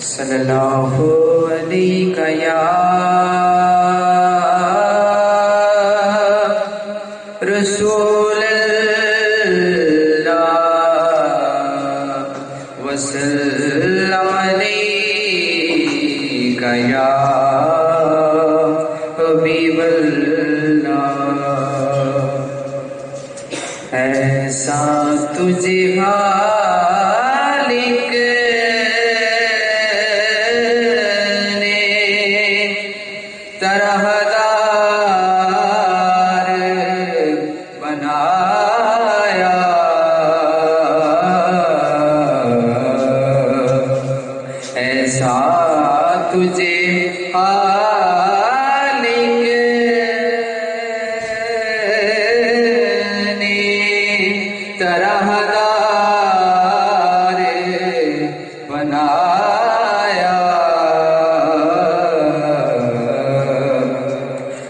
صلی اللہ علیہ یا رسول اللہ وسلم علیک یا حبیب اللہ۔ ایسا تجھے خالق نے طرحدار بنایا، ایسا تجھے خالق نے طرحدار بنایا۔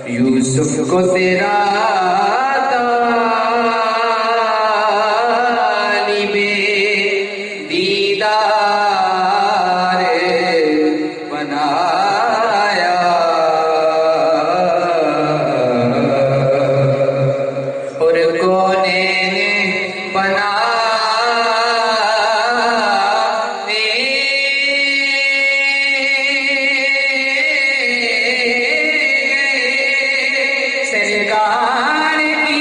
یوسف کو تیرا طالب دیدار بنایا، اور کونین سرکار کی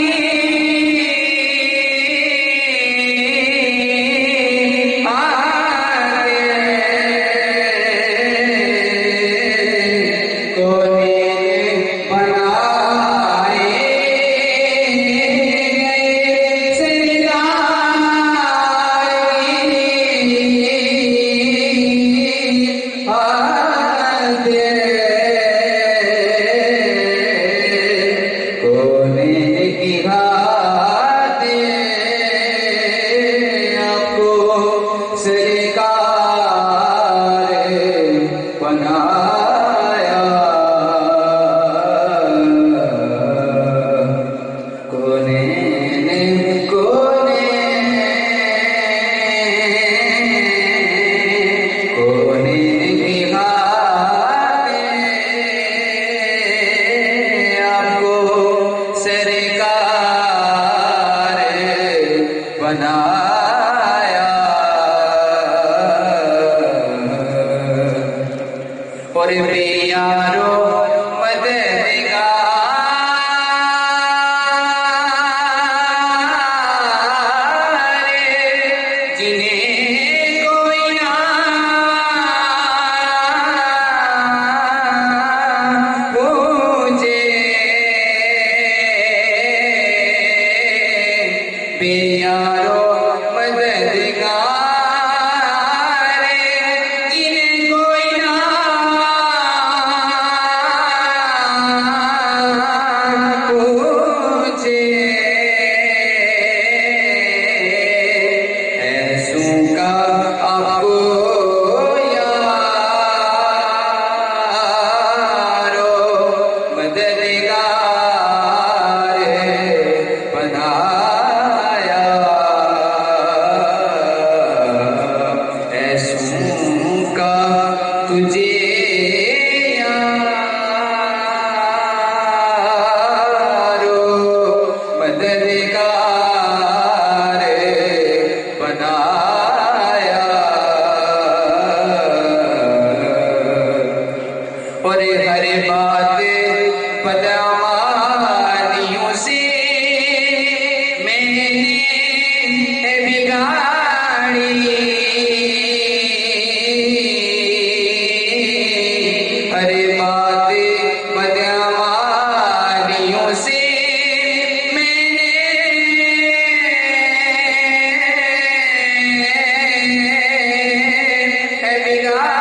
کونین بنائے بنایا، اور پیارو مددگار جنہیں کوئی نہ پوچھے، پیارو مددگار جنہیں کوئی نہ پوچھے، ایسوں کا آپ کو یارو مددگار بنایا، تجھے یارو مددگار بنایا، اور ہر بات بدعمالیوں سے میں نے بگاڑی، ہر بات بدعمالیوں سے میں نے بگاڑی۔